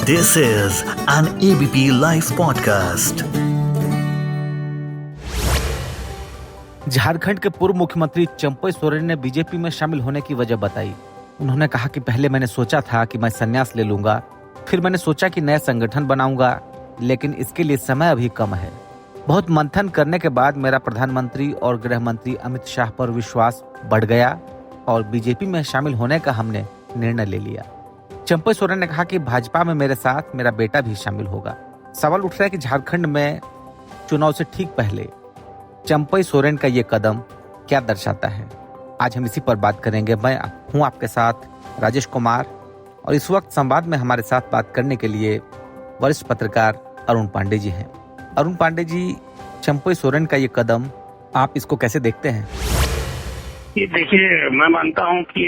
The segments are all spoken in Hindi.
This is an ABP Life podcast. Jharkhand के पूर्व मुख्यमंत्री चंपई सोरेन ने बीजेपी में शामिल होने की वजह बताई। उन्होंने कहा कि पहले मैंने सोचा था कि मैं संन्यास ले लूंगा, फिर मैंने सोचा कि नया संगठन बनाऊंगा, लेकिन इसके लिए समय अभी कम है। बहुत मंथन करने के बाद मेरा प्रधानमंत्री और गृह मंत्री अमित शाह पर विश्वास बढ़ गया और बीजेपी में शामिल होने का हमने निर्णय ले लिया। चंपई सोरेन ने कहा कि भाजपा में मेरे साथ मेरा बेटा भी शामिल होगा। सवाल उठ रहा है कि झारखंड में चुनाव से ठीक पहले चंपई सोरेन का ये कदम क्या दर्शाता है, आज हम इसी पर बात करेंगे। मैं हूं आपके साथ राजेश कुमार और इस वक्त संवाद में हमारे साथ बात करने के लिए वरिष्ठ पत्रकार अरुण पांडे जी हैं। अरुण पांडे जी, चंपई सोरेन का ये कदम आप इसको कैसे देखते हैं? ये देखिए, मैं मानता हूं कि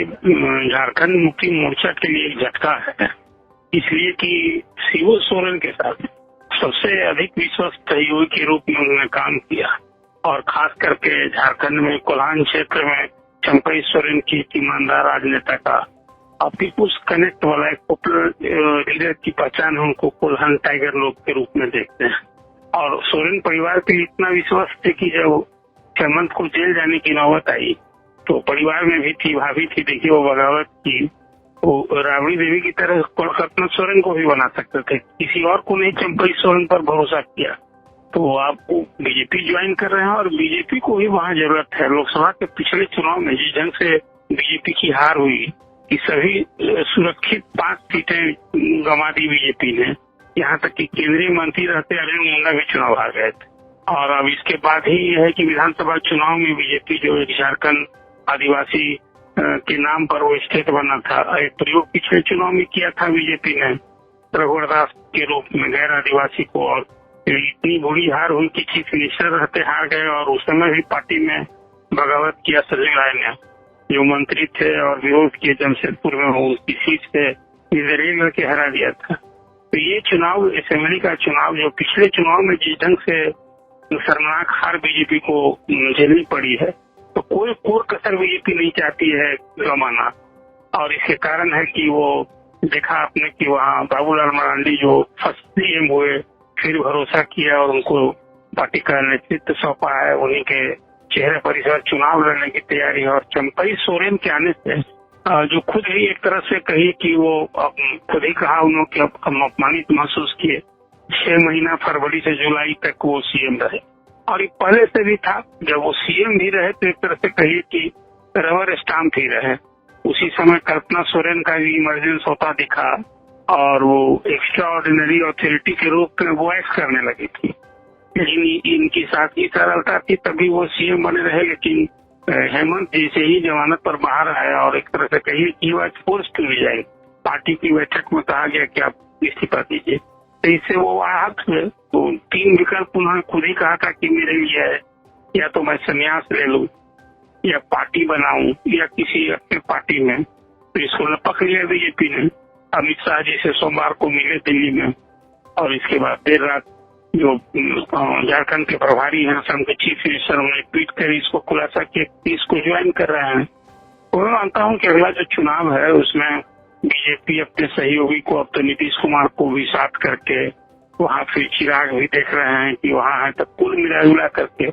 झारखंड मुक्ति मोर्चा के लिए एक झटका है, इसलिए कि शिबू सोरेन के साथ सबसे अधिक विश्वस्त सहयोगी के रूप में उन्होंने काम किया और खास करके झारखंड में कोल्हान क्षेत्र में चंपई सोरेन की ईमानदार राजनेता का पीपुल्स कनेक्ट वाला एक पॉपुलर लीडर की पहचान है। उनको कोल्हान टाइगर लोग के रूप में देखते हैं और सोरेन परिवार के लिए इतना विश्वास थे कि जब हेमंत को जेल जाने की नौबत आई तो परिवार में भी थी, भाभी थी, देखिए वो बगावत की, वो राबड़ी देवी की तरह कल्पना सोरेन को भी बना सकते थे, किसी और को नहीं चंपई सोरेन पर भरोसा किया। तो आप बीजेपी ज्वाइन कर रहे हैं और बीजेपी को भी वहाँ जरूरत है। लोकसभा के पिछले चुनाव में जिस ढंग से बीजेपी की हार हुई कि सभी सुरक्षित 5 सीटें गंवा दी बीजेपी ने, यहाँ तक कि केंद्रीय मंत्री रहते अरविंद मुंडा भी चुनाव हार गए थे। और अब इसके बाद ही है कि विधानसभा चुनाव में बीजेपी जो झारखंड आदिवासी के नाम पर वो स्टेट बना था, एक प्रयोग पिछले चुनाव में किया था बीजेपी ने रघुवर दास के रूप में गैर आदिवासी को, और इतनी बुरी हार हुई कि चीफ मिनिस्टर रहते हार गए और उस समय भी पार्टी में बगावत किया संजय राय ने, जो मंत्री थे और विरोध किए जमशेदपुर में, वो उसकी सीट से निर्दलीय करके हरा दिया था। तो ये चुनाव असेंबली का चुनाव जो पिछले चुनाव में जिस ढंग से शर्मनाक हार बीजेपी को झेलनी पड़ी है, तो कोई कोर कसर बीजेपी नहीं चाहती है गंवाना। और इसके कारण है कि वो देखा आपने कि वहाँ बाबूलाल मरांडी जो फर्स्ट सीएम हुए, फिर भरोसा किया और उनको पार्टी का नेतृत्व सौंपा है, उन्हीं के चेहरे पर इस बार चुनाव लड़ने की तैयारी है। और चंपई सोरेन के आने से जो खुद ही एक तरह से कही कि वो खुद ही कहा उन्होंने हम अपमानित महसूस किए। 6 महीना फरवरी से जुलाई तक वो सीएम रहे और ये पहले से भी था, जब वो सीएम भी रहे तो एक तरह से कहिए कि रबर स्टाम्प ही रहे। उसी समय कल्पना सोरेन का भी इमरजेंस होता दिखा और वो एक्स्ट्रा ऑर्डिनरी अथॉरिटी के रूप में वो एक्ट करने लगी थी, लेकिन इनकी साथ की सरलता थी तभी वो सीएम बने रहे। लेकिन हेमंत जैसे ही जमानत पर बाहर आया और एक तरह से कहिए कि वह फोर्स टू रिजाइन, पार्टी की बैठक में कहा गया कि आप इस्तीफा दीजिए, तो इससे वो आहत हुए। तो 3 विकल्प उन्होंने खुद ही कहा था कि मेरे लिए है, या तो मैं संन्यास ले लूं या पार्टी बनाऊं या किसी अपने पार्टी में। तो इसको लपक लिया बीजेपी ने। अमित शाह जी से सोमवार को मिले दिल्ली में और इसके बाद देर रात जो झारखंड के प्रभारी हैं असम के चीफ मिनिस्टर, उन्होंने ट्वीट कर इसको खुलासा किया कि इसको ज्वाइन कर रहे हैं। तो मैं मानता हूँ कि अगला जो चुनाव है उसमें बीजेपी अपने सहयोगी को, अब तो नीतीश कुमार को भी साथ करके वहाँ फिर चिराग भी देख रहे हैं कि वहाँ है, तब कुल मिला करके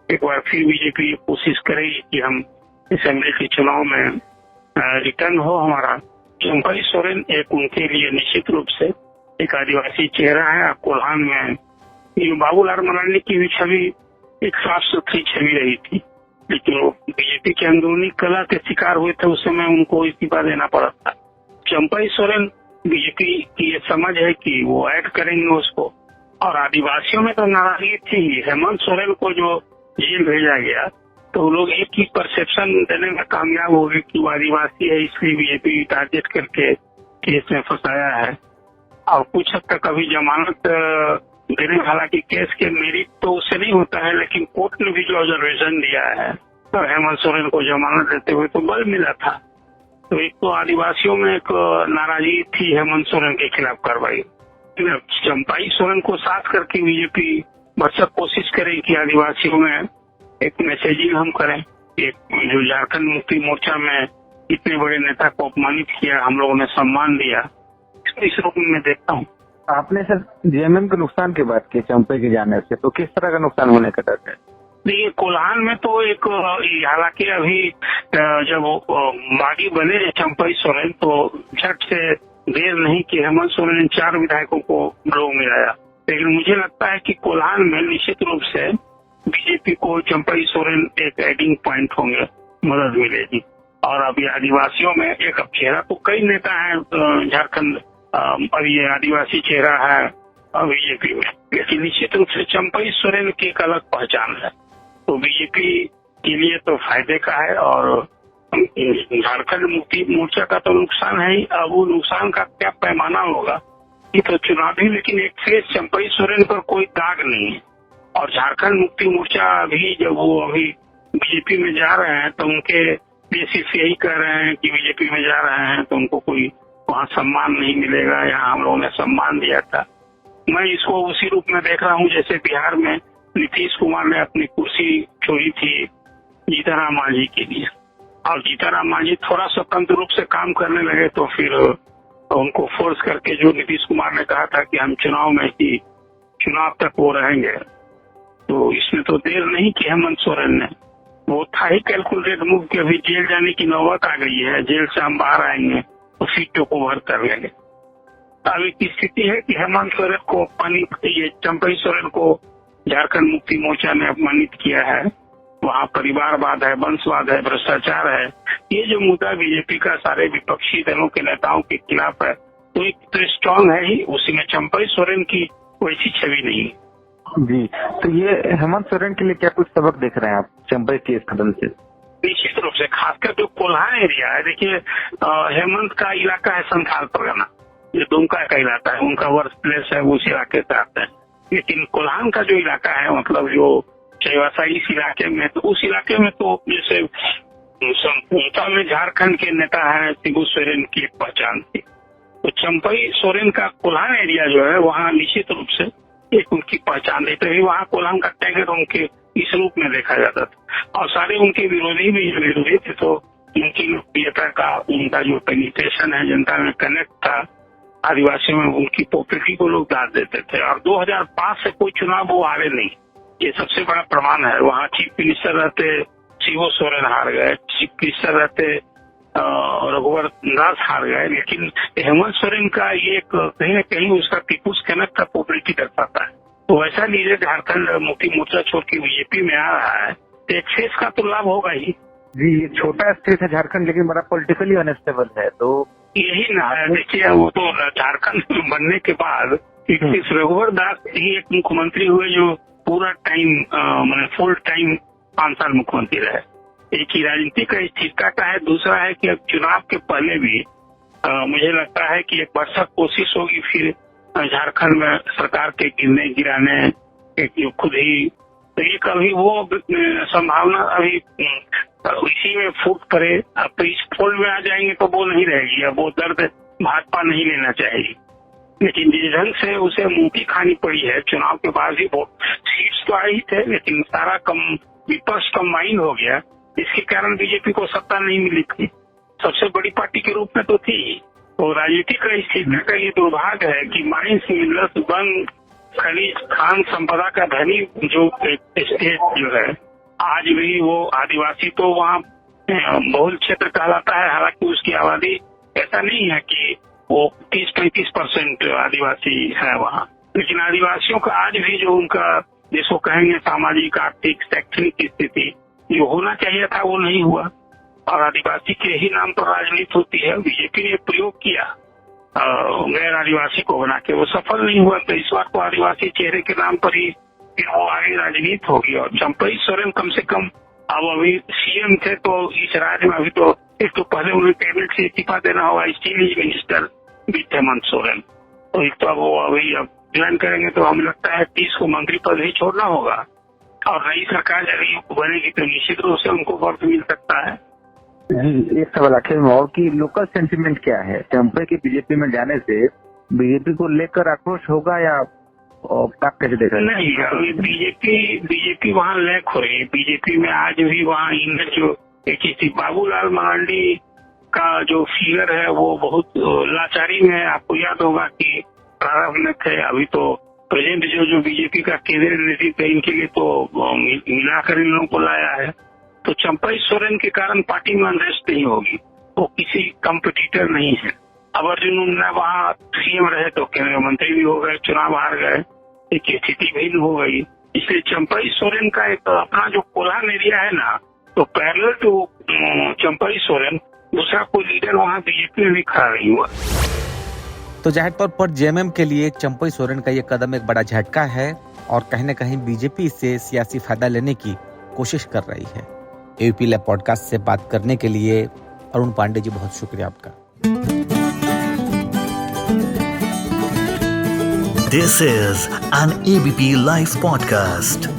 एक बार फिर बीजेपी कोशिश करेगी कि हम असेंबली के चुनाव में रिटर्न हो हमारा। चंपई सोरेन एक उनके लिए निश्चित रूप से एक आदिवासी चेहरा है। कोल्हान में बाबूलाल मरांडी की भी छवि एक साफ सुथरी छवि रही थी, लेकिन वो बीजेपी के अंदरूनी कला के शिकार हुए थे, उस समय उनको इस्तीफा देना पड़ा था। चंपई सोरेन बीजेपी की ये समझ है कि वो ऐड करेंगे उसको, और आदिवासियों में तो नाराजगी थी। हेमंत सोरेन को जो जेल भेजा गया तो लोग एक ही परसेप्शन देने में कामयाब हो गए कि वो आदिवासी है, इसलिए बीजेपी टारगेट करके केस में फंसाया है। और कुछ हद तक अभी जमानत देने, हालांकि केस के मेरिट तो उससे नहीं होता है, लेकिन कोर्ट ने भी जो ऑब्जर्वेशन दिया है तो हेमंत सोरेन को जमानत देते हुए तो बल मिला था। तो एक तो आदिवासियों में एक नाराजगी थी हेमंत सोरेन के खिलाफ कार्रवाई। चंपई सोरेन को साथ करके बीजेपी भरसक कोशिश करे कि आदिवासियों में एक मैसेजिंग हम करें। एक जो झारखंड मुक्ति मोर्चा में इतने बड़े नेता को अपमानित किया, हम लोगों ने सम्मान दिया, इस रूप में मैं देखता हूँ। आपने सर जेएमएम के नुकसान की बात की चंपई के जाने से, तो किस तरह का नुकसान होने का डर है? देखिए कोल्हान में तो एक हालांकि अभी जब बागी बने चंपई सोरेन तो झट से देर नहीं की हेमंत सोरेन ने 4 विधायकों को लोग मिलाया, लेकिन मुझे लगता है कि कोल्हान में निश्चित रूप से बीजेपी को चंपई सोरेन एक एडिंग पॉइंट होंगे, मदद मिलेगी। और अभी आदिवासियों में एक चेहरा तो कई नेता हैं झारखंड, अभी ये आदिवासी चेहरा है बीजेपी में, लेकिन निश्चित रूप से चंपई सोरेन की एक अलग पहचान है, तो बीजेपी के लिए तो फायदे का है। और झारखंड मुक्ति मोर्चा का तो नुकसान है ही, अब वो नुकसान का क्या पैमाना होगा ये तो चुनावी, लेकिन एक फेस चंपई सोरेन पर कोई दाग नहीं है। और झारखंड मुक्ति मोर्चा भी जब वो अभी बीजेपी में जा रहे हैं तो उनके बेसिस यही कह रहे हैं कि बीजेपी में जा रहे हैं तो उनको कोई वहाँ सम्मान नहीं मिलेगा, यहाँ हम लोगों ने सम्मान दिया था। मैं इसको उसी रूप में देख रहा हूँ जैसे बिहार में नीतीश कुमार ने अपनी कुर्सी छोड़ी थी जीतनराम मांझी के लिए, और जीतनराम मांझी थोड़ा स्वतंत्र रूप से काम करने लगे तो फिर उनको फोर्स करके जो नीतीश कुमार ने कहा था कि हम चुनाव में ही चुनाव तक वो रहेंगे, तो इसमें तो देर नहीं की हेमंत सोरेन ने, वो था ही कैलकुलेटेड मूव कि अभी जेल जाने की नौबत आ गई है, जेल से हम बाहर आएंगे तो सीटों को भर कर लेंगे। अभी की स्थिति है कि हेमंत सोरेन को अपमानित, ये चंपई सोरेन को झारखंड मुक्ति मोर्चा ने अपमानित किया है, वहाँ परिवारवाद है, वंशवाद है, भ्रष्टाचार है, ये जो मुद्दा बीजेपी का सारे विपक्षी दलों के नेताओं के खिलाफ है, तो एक तो स्ट्रांग है ही, उसी में चंपई सोरेन की वैसी छवि नहीं। जी, तो ये हेमंत सोरेन के लिए क्या कुछ सबक देख रहे हैं आप चंपई के इस कदम से? निश्चित रूप से, खासकर जो कोल्हान एरिया है, देखिए हेमंत का इलाका है संथाल परगना, ये दुमका का इलाका है, उनका वर्क प्लेस है, वो उस इलाके से आते हैं। लेकिन कोल्हान का जो इलाका है, मतलब जो चैवासा इस इलाके में, तो उस इलाके में तो जैसे संपूर्णता में झारखंड के नेता है शिबू सोरेन की एक पहचान थी, तो चंपई सोरेन का कोल्हान एरिया जो है वहाँ निश्चित रूप से एक उनकी पहचान थी, तभी वहाँ कोल्हान का टैगर उनके इस रूप में देखा जाता था। और सारे उनके विरोधी भी जो विरोधी थे तो उनकी लोकप्रियता का, उनका जो पेनिट्रेशन है जनता में कनेक्ट था, आदिवासियों में उनकी पॉपुलरिटी को लोग दाद देते थे। और 2005 से कोई चुनाव वो हारे नहीं, ये सबसे बड़ा प्रमाण है। वहाँ चीफ मिनिस्टर रहते शिबू सोरेन हार गए, चीफ मिनिस्टर रहते रघुवर दास हार गए, लेकिन हेमंत सोरेन का ये कहीं न कहीं उसका पीपुल्स कनेक्ट का पॉपुलरिटी दर्शाता है। तो वैसा लीडर झारखंड मुक्ति मोर्चा छोड़ के बीजेपी में आ रहा है, तो एक्सेस का तो लाभ होगा ही। जी, ये छोटा स्टेट है झारखंड, लेकिन बड़ा पॉलिटिकली अनस्टेबल है, तो यही ना है। देखिए वो तो झारखंड बनने के बाद रघुवर दास ही एक मुख्यमंत्री हुए जो पूरा टाइम मैंने फुल टाइम 5 साल मुख्यमंत्री रहे। एक ही राजनीति का स्थिरता का है, दूसरा है कि अब चुनाव के पहले भी मुझे लगता है कि एक भरसक कोशिश होगी फिर झारखंड में सरकार के गिरने गिराने एक खुद ही, तो ये कभी वो संभावना अभी इसी में फूट पड़े। अब तो इस फोल्ड में आ जाएंगे तो वो नहीं रहेगी, अब वो दर्द भाजपा नहीं लेना चाहेगी। लेकिन जिस ढंग से उसे मुंह की खानी पड़ी है चुनाव के बाद ही, वोट सीट्स तो आए ही थे लेकिन सारा विपक्ष कंबाइन हो गया, इसके कारण बीजेपी को सत्ता नहीं मिली थी, सबसे बड़ी पार्टी के रूप में तो थी। तो राजनीतिक स्थिति का ये दुर्भाग्य है कि माइंस मिनरल्स वन खनिज खान संपदा का धनी जो स्टेट जो है, आज भी वो आदिवासी तो वहाँ बहुल क्षेत्र कहलाता है, हालांकि उसकी आबादी ऐसा नहीं है कि वो 30-35% आदिवासी है वहाँ, लेकिन आदिवासियों का आज भी जो उनका जिसको कहेंगे सामाजिक आर्थिक शैक्षणिक स्थिति जो होना चाहिए था वो नहीं हुआ, और आदिवासी के ही नाम पर राजनीति होती है। बीजेपी ने प्रयोग किया गैर आदिवासी को बना के, वो सफल नहीं हुआ, तो इस बार तो आदिवासी चेहरे के नाम पर ही फिर वो आगे राजनीति होगी। और चंपई सोरेन कम से कम अब अभी सीएम थे तो इस राज्य में अभी तो एक तो पहले उन्हें कैबिनेट से इस्तीफा देना होगा, स्टील मिनिस्टर वित्त हेमंत सोरेन, तो एक तो अब वो अभी अब ज्वाइन करेंगे तो हमें लगता है 30 को मंत्री पद ही छोड़ना होगा, और नई सरकार जब बनेगी तो निश्चित रूप से उनको वक्त मिल सकता है। जी, एक सवाल आखिर में और कि लोकल सेंटिमेंट क्या है चंपई के बीजेपी में जाने से? बीजेपी को लेकर आक्रोश होगा या कैसे देखा? नहीं, बीजेपी वहाँ लैक हो रही है। बीजेपी में आज भी वहाँ इंदर जो एक चीज बाबूलाल मरांडी का जो फिगर है वो बहुत लाचारी में है। आपको याद होगा कि प्रारंभ में थे, अभी तो प्रेजेंट जो बीजेपी का केंद्रीय नेतृत्व है इनके लिए तो मिलाकर इन लोगों को लाया है। तो चंपई सोरेन के कारण पार्टी में अनरेस्ट नहीं होगी, वो किसी कंपटीटर नहीं है। अब अर्जुन मुंडा वहाँ सीएम रहे तो केंद्रीय मंत्री भी हो गए, चुनाव हार गए, एक स्थिति भिन्न हो गई। इसलिए चंपई सोरेन का एक अपना जो कोल्हान एरिया है ना, तो पैरेलल टू चंपई सोरेन दूसरा कोई लीडर वहाँ बीजेपी में भी खड़ा नहीं हुआ। तो जाहिर तौर पर जेएमएम के लिए चंपई सोरेन का ये कदम एक बड़ा झटका है और कहीं न कहीं बीजेपी इससे सियासी फायदा लेने की कोशिश कर रही है। एबीपी लैब पॉडकास्ट से बात करने के लिए अरुण पांडे जी, बहुत शुक्रिया आपका। This is an ABP Life podcast.